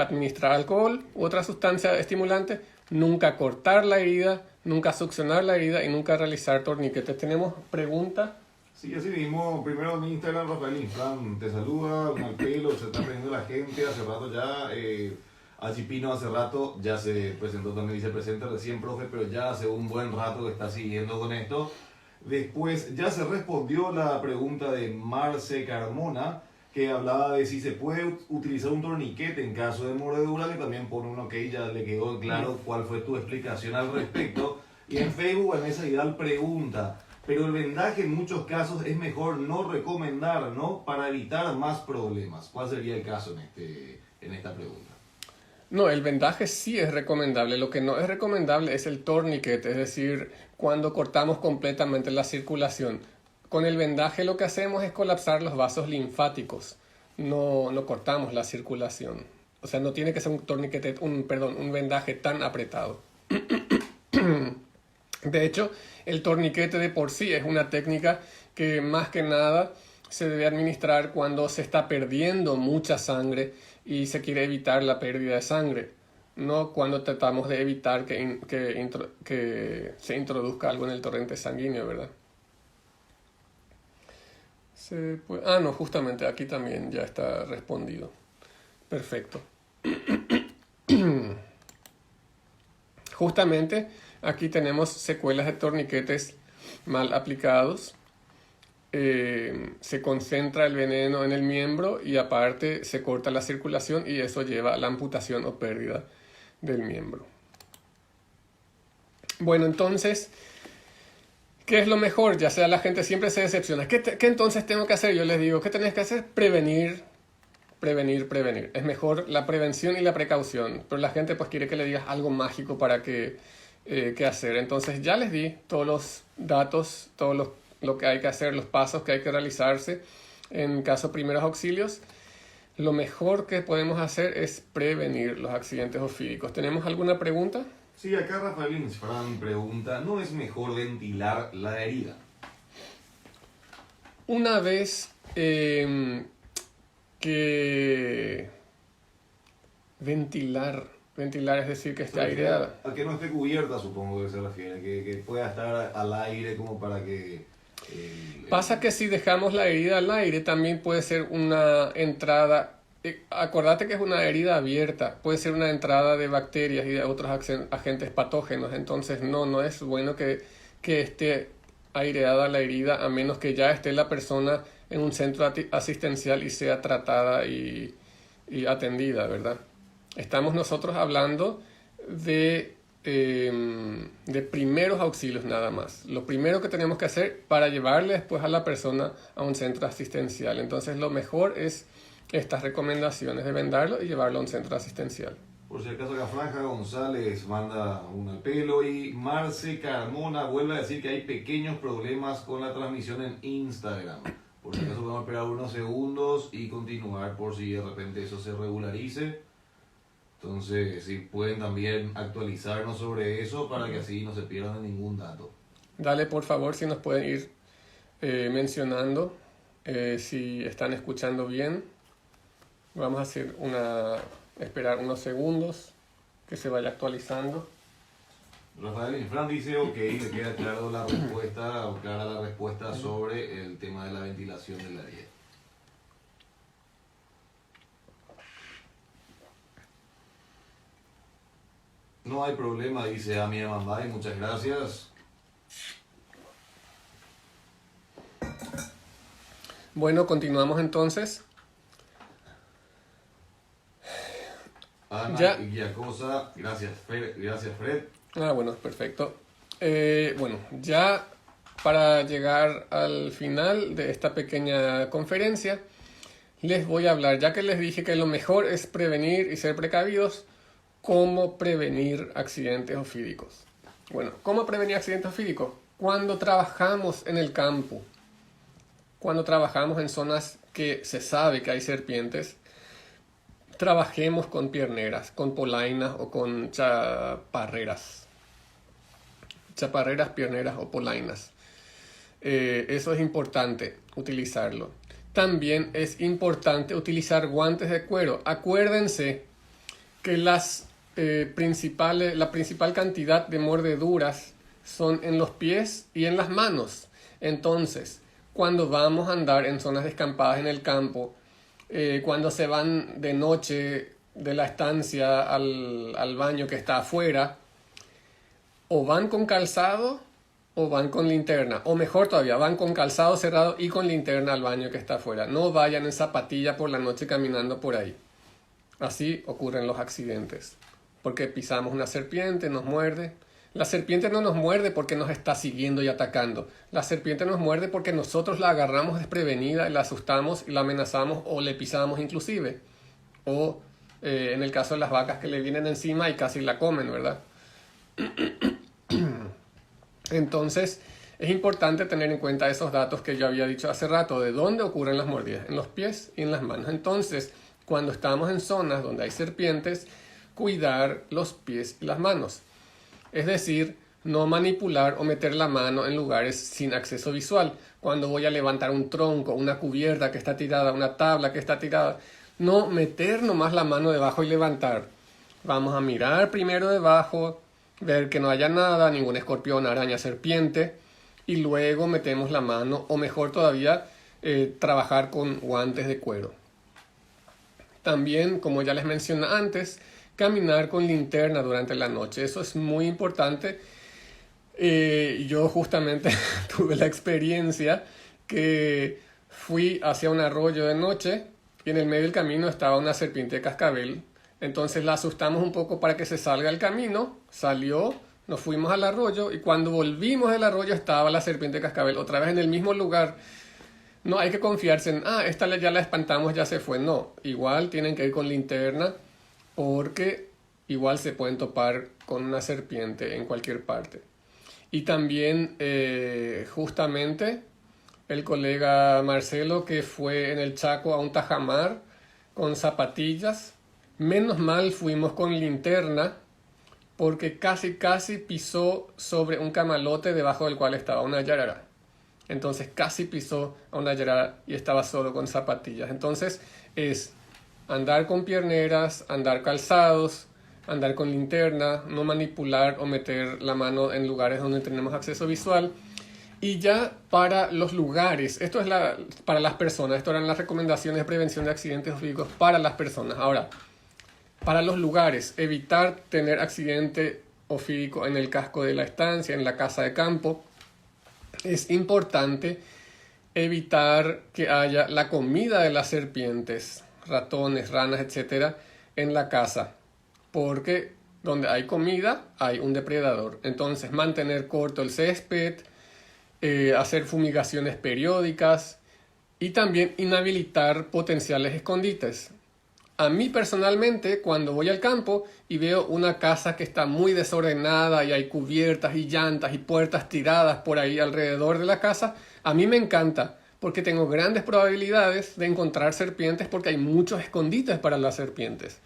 administrar alcohol u otra sustancia estimulante, nunca cortar la herida, nunca succionar la herida y nunca realizar torniquetes. ¿Tenemos pregunta? Sí, así mismo, primero en Instagram, Rafael Infran te saluda, un al pelo, se está aprendiendo la gente, hace rato ya, Achipino hace rato ya se presentó también, dice presente recién, profe, pero ya hace un buen rato que está siguiendo con esto. Después ya se respondió la pregunta de Marce Carmona, que hablaba de si se puede utilizar un torniquete en caso de mordedura, que también pone uno que ya le quedó claro cuál fue tu explicación al respecto. Y en Facebook, Vanessa Vidal pregunta, pero el vendaje en muchos casos es mejor no recomendar, ¿no? Para evitar más problemas. ¿Cuál sería el caso en esta pregunta? No, el vendaje sí es recomendable. Lo que no es recomendable es el torniquete, es decir, cuando cortamos completamente la circulación. Con el vendaje lo que hacemos es colapsar los vasos linfáticos. No cortamos la circulación. O sea, no tiene que ser un torniquete, un vendaje tan apretado. De hecho, el torniquete de por sí es una técnica que más que nada se debe administrar cuando se está perdiendo mucha sangre y se quiere evitar la pérdida de sangre, no cuando tratamos de evitar que se introduzca algo en el torrente sanguíneo, ¿verdad? No, justamente aquí también ya está respondido. Perfecto. Justamente aquí tenemos secuelas de torniquetes mal aplicados. Se concentra el veneno en el miembro y aparte se corta la circulación y eso lleva a la amputación o pérdida del miembro. Bueno, entonces, ¿qué es lo mejor? Ya sea la gente siempre se decepciona. ¿Qué entonces tengo que hacer? Yo les digo, ¿qué tenés que hacer? Prevenir, prevenir, prevenir. Es mejor la prevención y la precaución, pero la gente pues quiere que le digas algo mágico para qué hacer. Entonces ya les di todos los datos, lo que hay que hacer, los pasos que hay que realizarse en caso de primeros auxilios. Lo mejor que podemos hacer es prevenir los accidentes ofídicos. ¿Tenemos alguna pregunta? Sí, acá Rafael Insfran pregunta, ¿no es mejor ventilar la herida? Una vez que ventilar es decir que esté aireada. A que no esté cubierta, supongo que se refiere, que pueda estar al aire como para que... Pasa que si dejamos la herida al aire también puede ser una entrada, acordate que es una herida abierta, puede ser una entrada de bacterias y de otros agentes patógenos, entonces no es bueno que esté aireada la herida a menos que ya esté la persona en un centro asistencial y sea tratada y atendida, ¿verdad? Estamos nosotros hablando de primeros auxilios nada más. Lo primero que tenemos que hacer para llevarle después a la persona a un centro asistencial. Entonces lo mejor es estas recomendaciones de vendarlo y llevarlo a un centro asistencial. Por si acaso acá Franja González manda un al pelo y Marce Carmona vuelve a decir que hay pequeños problemas con la transmisión en Instagram. Por si acaso podemos esperar unos segundos y continuar por si de repente eso se regularice. Entonces, si pueden también actualizarnos sobre eso para que así no se pierdan ningún dato. Dale, por favor, si nos pueden ir mencionando si están escuchando bien. Vamos a hacer esperar unos segundos que se vaya actualizando. Rafael Infran dice, ok, le queda claro la respuesta, o clara la respuesta sobre el tema de la ventilación del área. No hay problema, dice Amia Mambay, muchas gracias. Bueno, continuamos entonces. Ana Giacosa, gracias Fred. Bueno, perfecto. Bueno, ya para llegar al final de esta pequeña conferencia, les voy a hablar, ya que les dije que lo mejor es prevenir y ser precavidos, cómo prevenir accidentes ofídicos. Bueno, ¿cómo prevenir accidentes ofídicos? Cuando trabajamos en el campo, cuando trabajamos en zonas que se sabe que hay serpientes, trabajemos con pierneras, con polainas o con chaparreras, pierneras o polainas. Eso es importante utilizarlo. También es importante utilizar guantes de cuero. Acuérdense que la principal cantidad de mordeduras son en los pies y en las manos. Entonces, cuando vamos a andar en zonas descampadas en el campo, cuando se van de noche de la estancia al baño que está afuera, o van con calzado o van con linterna, o mejor todavía, van con calzado cerrado y con linterna al baño que está afuera. No vayan en zapatilla por la noche caminando por ahí. Así ocurren los accidentes, porque pisamos una serpiente, nos muerde. La serpiente no nos muerde porque nos está siguiendo y atacando. La serpiente nos muerde porque nosotros la agarramos desprevenida y la asustamos y la amenazamos o le pisamos inclusive. O en el caso de las vacas que le vienen encima y casi la comen, ¿verdad? Entonces, es importante tener en cuenta esos datos que yo había dicho hace rato, de dónde ocurren las mordidas, en los pies y en las manos. Entonces, cuando estamos en zonas donde hay serpientes, cuidar los pies y las manos. Es decir, no manipular o meter la mano en lugares sin acceso visual. Cuando voy a levantar un tronco, una cubierta que está tirada, una tabla que está tirada, no meter nomás la mano debajo y levantar. Vamos a mirar primero debajo, ver que no haya nada, ningún escorpión, araña, serpiente, y luego metemos la mano, o mejor todavía, trabajar con guantes de cuero. También, como ya les mencioné antes, caminar con linterna durante la noche. Eso es muy importante. Yo justamente tuve la experiencia que fui hacia un arroyo de noche y en el medio del camino estaba una serpiente de cascabel. Entonces la asustamos un poco para que se salga del camino. Salió, nos fuimos al arroyo y cuando volvimos del arroyo estaba la serpiente de cascabel otra vez en el mismo lugar. No hay que confiarse en, esta ya la espantamos, ya se fue. No, igual tienen que ir con linterna porque igual se pueden topar con una serpiente en cualquier parte. Y también justamente el colega Marcelo que fue en el Chaco a un tajamar con zapatillas. Menos mal fuimos con linterna porque casi pisó sobre un camalote debajo del cual estaba una yarará. Entonces casi pisó a una yarará y estaba solo con zapatillas. Entonces es andar con pierneras, andar calzados, andar con linterna, no manipular o meter la mano en lugares donde tenemos acceso visual. Y ya para los lugares, esto es para las personas, esto eran las recomendaciones de prevención de accidentes físicos para las personas. Ahora, para los lugares, evitar tener accidente ofídico en el casco de la estancia, en la casa de campo. Es importante evitar que haya la comida de las serpientes, ratones, ranas, etcétera, en la casa, porque donde hay comida hay un depredador. Entonces, mantener corto el césped, hacer fumigaciones periódicas y también inhabilitar potenciales escondites. A mí personalmente, cuando voy al campo y veo una casa que está muy desordenada y hay cubiertas y llantas y puertas tiradas por ahí alrededor de la casa, a mí me encanta porque tengo grandes probabilidades de encontrar serpientes porque hay muchos escondites para las serpientes.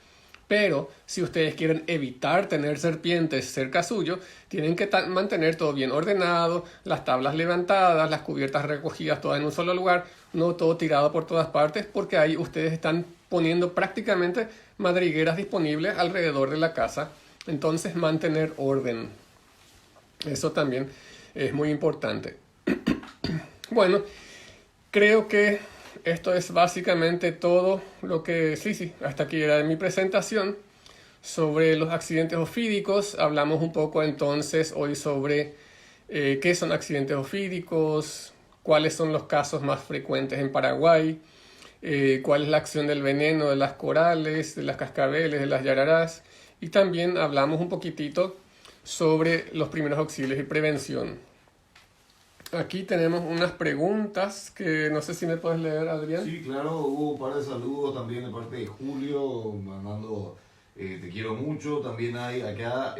Pero si ustedes quieren evitar tener serpientes cerca suyo, tienen que mantener todo bien ordenado, las tablas levantadas, las cubiertas recogidas todas en un solo lugar, no todo tirado por todas partes, porque ahí ustedes están poniendo prácticamente madrigueras disponibles alrededor de la casa. Entonces mantener orden. Eso también es muy importante. Bueno, creo que esto es básicamente todo lo que, hasta aquí era de mi presentación sobre los accidentes ofídicos. Hablamos un poco entonces hoy sobre qué son accidentes ofídicos, cuáles son los casos más frecuentes en Paraguay, cuál es la acción del veneno de las corales, de las cascabeles, de las yararás, y también hablamos un poquitito sobre los primeros auxilios y prevención. Aquí tenemos unas preguntas que no sé si me puedes leer, Adrián. Sí, claro, hubo un par de saludos también de parte de Julio, mandando te quiero mucho. También hay acá,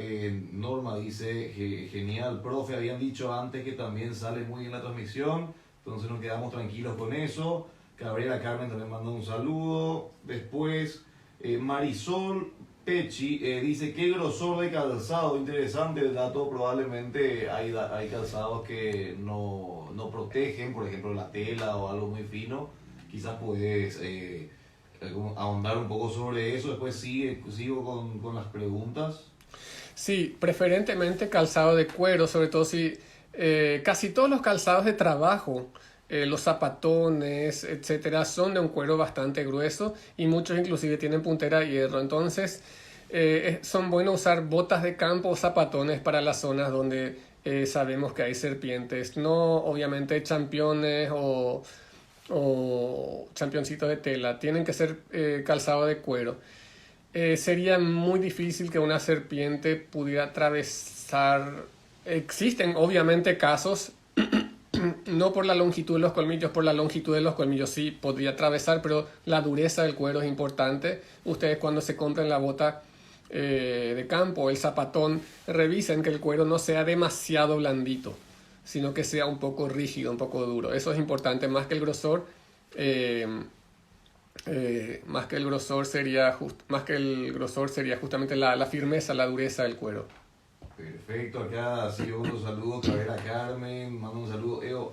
Norma dice, genial, profe, habían dicho antes que también sale muy bien la transmisión, entonces nos quedamos tranquilos con eso. Gabriela Carmen también mandó un saludo. Después, Marisol Pechi dice, qué grosor de calzado, interesante el dato, probablemente hay calzados que no protegen, por ejemplo la tela o algo muy fino, quizás puedes ahondar un poco sobre eso. Después sigo con las preguntas. Sí, preferentemente calzado de cuero, sobre todo si casi todos los calzados de trabajo los zapatones, etcétera, son de un cuero bastante grueso y muchos inclusive tienen puntera de hierro. Entonces, son buenos usar botas de campo o zapatones para las zonas donde sabemos que hay serpientes. No, obviamente, championes o championcitos de tela. Tienen que ser calzado de cuero. Sería muy difícil que una serpiente pudiera atravesar. Existen obviamente casos, no por la longitud de los colmillos, por la longitud de los colmillos sí podría atravesar, pero la dureza del cuero es importante. Ustedes cuando se compren la bota de campo o el zapatón, revisen que el cuero no sea demasiado blandito, sino que sea un poco rígido, un poco duro. Eso es importante, más que el grosor. Más que el grosor sería justamente la firmeza, la dureza del cuero. Perfecto, acá sigue otro saludo, Cabrera Carmen, manda un saludo, Eo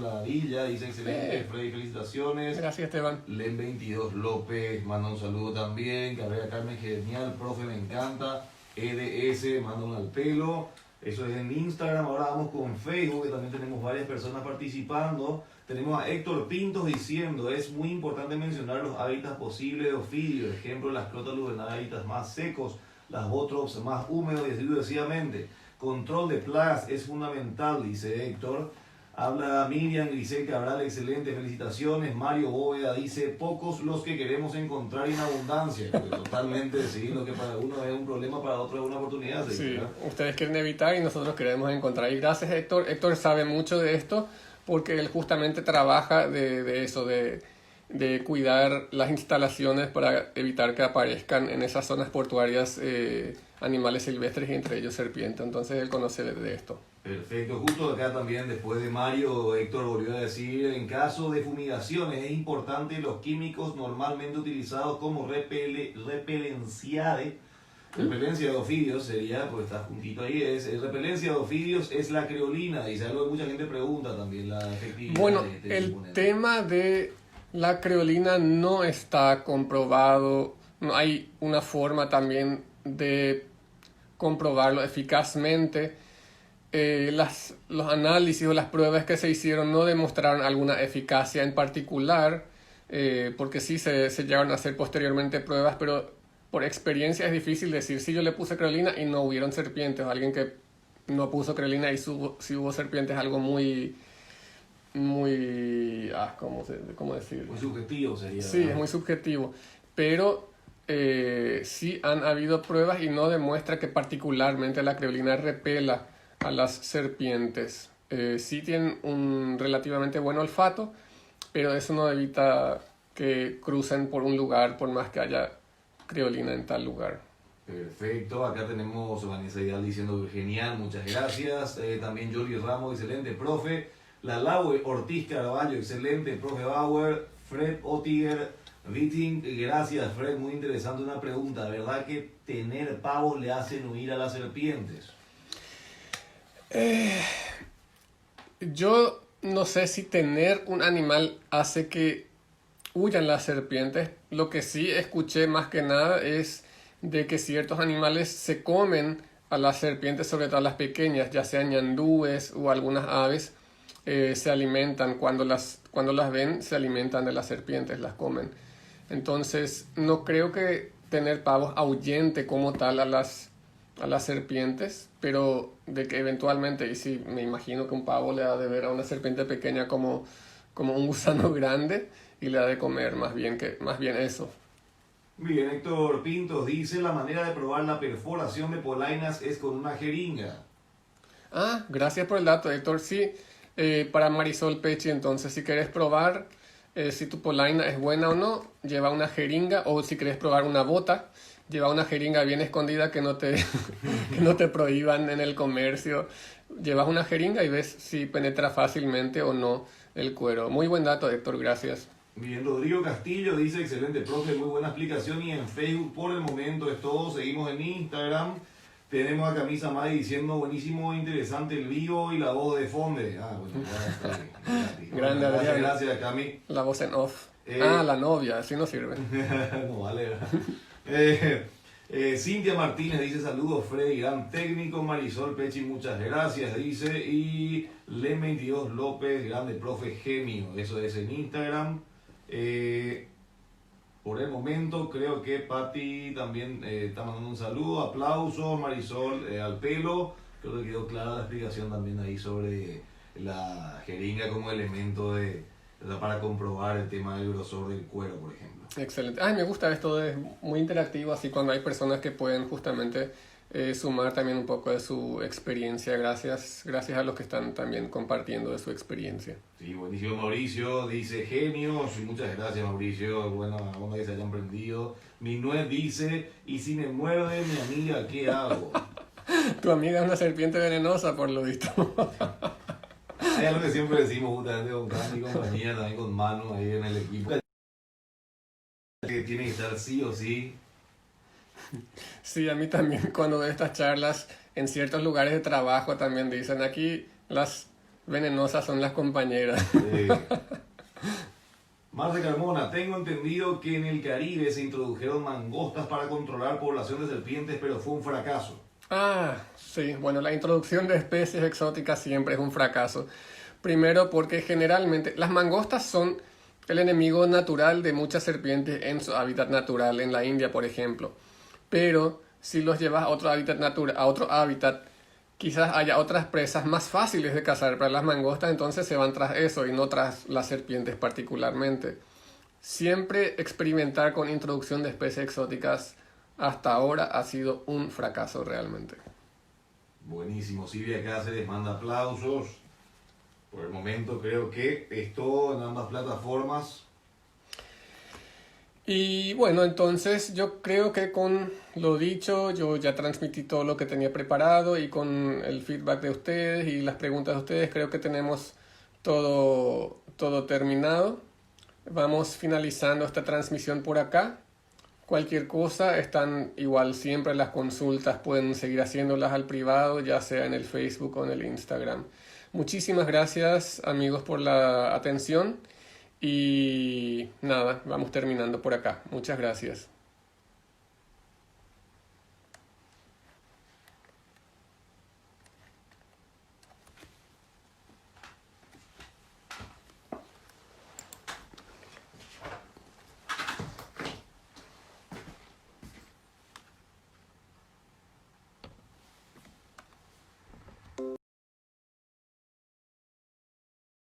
Ladilla, dice excelente, Freddy, felicitaciones. Gracias, Esteban. Len 22 López, manda un saludo también, Cabrera Carmen, genial, profe, me encanta. EDS, manda un al pelo. Eso es en Instagram. Ahora vamos con Facebook, que también tenemos varias personas participando. Tenemos a Héctor Pintos diciendo: es muy importante mencionar los hábitats posibles de ofidio, ejemplo, las crótalos en hábitats más secos, las botrops más húmedos y así sucesivamente. Control de plagas es fundamental, dice Héctor. Habla Miriam Grisel Cabral, excelente, felicitaciones. Mario Bóveda dice: pocos los que queremos encontrar en abundancia. Totalmente, sí, lo que para uno es un problema, para otro es una oportunidad. Sí, ustedes quieren evitar y nosotros queremos encontrar. Y gracias, Héctor. Héctor sabe mucho de esto porque él justamente trabaja de eso, de cuidar las instalaciones para evitar que aparezcan en esas zonas portuarias animales silvestres y entre ellos serpientes. Entonces él conoce de esto. Perfecto, justo acá también después de Mario, Héctor volvió a decir: en caso de fumigaciones es importante los químicos normalmente utilizados como repelencia de ofidios sería, pues está juntito ahí, repelencia de ofidios es la creolina, dice algo que mucha gente pregunta también, la efectividad. Bueno, el tema de la creolina no está comprobado, no hay una forma también de comprobarlo eficazmente. Los análisis o las pruebas que se hicieron no demostraron alguna eficacia en particular, porque sí se llegaron a hacer posteriormente pruebas, pero por experiencia es difícil decir si yo le puse creolina y no hubieron serpientes, o alguien que no puso creolina y si hubo serpientes, algo muy, ¿cómo decirlo? Muy subjetivo sería. Sí, ¿verdad? Es muy subjetivo, pero sí han habido pruebas y no demuestra que particularmente la creolina repela a las serpientes. Sí tienen un relativamente buen olfato, pero eso no evita que crucen por un lugar por más que haya creolina en tal lugar. Perfecto, acá tenemos Vanessa Vidal diciendo: genial, muchas gracias. También Jolie Ramos, excelente, profe. La Laue Ortiz Carvalho, excelente, profe Bauer. Fred Otiger Witting, gracias Fred, muy interesante una pregunta. ¿Verdad que tener pavos le hacen huir a las serpientes? Yo no sé si tener un animal hace que huyan las serpientes. Lo que sí escuché más que nada es de que ciertos animales se comen a las serpientes, sobre todo las pequeñas, ya sean ñandúes o algunas aves, se alimentan, cuando las ven, se alimentan de las serpientes, las comen. Entonces, no creo que tener pavos ahuyente como tal a las serpientes, pero de que eventualmente, y sí, me imagino que un pavo le ha de ver a una serpiente pequeña como un gusano grande y le ha de comer más bien eso. Bien, Héctor Pintos dice: la manera de probar la perforación de polainas es con una jeringa. Ah, gracias por el dato, Héctor. Sí, para Marisol Pechi, entonces, si quieres probar si tu polaina es buena o no, lleva una jeringa, o si quieres probar una bota, lleva una jeringa bien escondida que no te prohíban en el comercio. Llevas una jeringa y ves si penetra fácilmente o no el cuero. Muy buen dato, Héctor, gracias. Bien, Rodrigo Castillo dice: excelente, profe, muy buena explicación. Y en Facebook por el momento es todo. Seguimos en Instagram. Tenemos a Camisa May diciendo: buenísimo, interesante el vivo y la voz de Fonde. Ah, bueno, ya está. Grande, gracias, Cami. La voz en off. La novia, así no sirve. No vale. Cintia Martínez dice saludos Freddy, gran técnico. Marisol Pechi, muchas gracias, dice. Y Lem22 López, grande profe genio, eso es en Instagram. Por el momento creo que Patti también está mandando un saludo, aplausos, Marisol al pelo. Creo que quedó clara la explicación también ahí sobre la jeringa como elemento para comprobar el tema del grosor del cuero, por ejemplo. Excelente. Ay, me gusta esto, es muy interactivo, así cuando hay personas que pueden justamente sumar también un poco de su experiencia. Gracias a los que están también compartiendo de su experiencia. Sí, buenísimo. Mauricio dice genios, y muchas gracias Mauricio, bueno, onda que se hayan prendido. Minuet dice, y si me muerde mi amiga, ¿qué hago? Tu amiga es una serpiente venenosa, por lo visto. Hay algo que siempre decimos justamente con Cami y compañía, también con Manu ahí en el equipo. Que tiene que estar sí o sí. Sí, a mí también cuando veo estas charlas en ciertos lugares de trabajo también dicen aquí las venenosas son las compañeras. Marce Carmona, tengo entendido que en el Caribe se introdujeron mangostas para controlar población de serpientes, pero fue un fracaso. Ah, sí, bueno, la introducción de especies exóticas siempre es un fracaso. Primero porque generalmente las mangostas son el enemigo natural de muchas serpientes en su hábitat natural, en la India, por ejemplo. Pero si los llevas a otro hábitat quizás haya otras presas más fáciles de cazar para las mangostas, entonces se van tras eso y no tras las serpientes particularmente. Siempre experimentar con introducción de especies exóticas hasta ahora ha sido un fracaso realmente. Buenísimo, Silvia Cáceres manda aplausos. Por el momento creo que es todo en ambas plataformas. Y bueno, entonces yo creo que con lo dicho, yo ya transmití todo lo que tenía preparado y con el feedback de ustedes y las preguntas de ustedes, creo que tenemos todo terminado. Vamos finalizando esta transmisión por acá. Cualquier cosa, están igual siempre las consultas, pueden seguir haciéndolas al privado, ya sea en el Facebook o en el Instagram. Muchísimas gracias amigos por la atención y nada, vamos terminando por acá. Muchas gracias.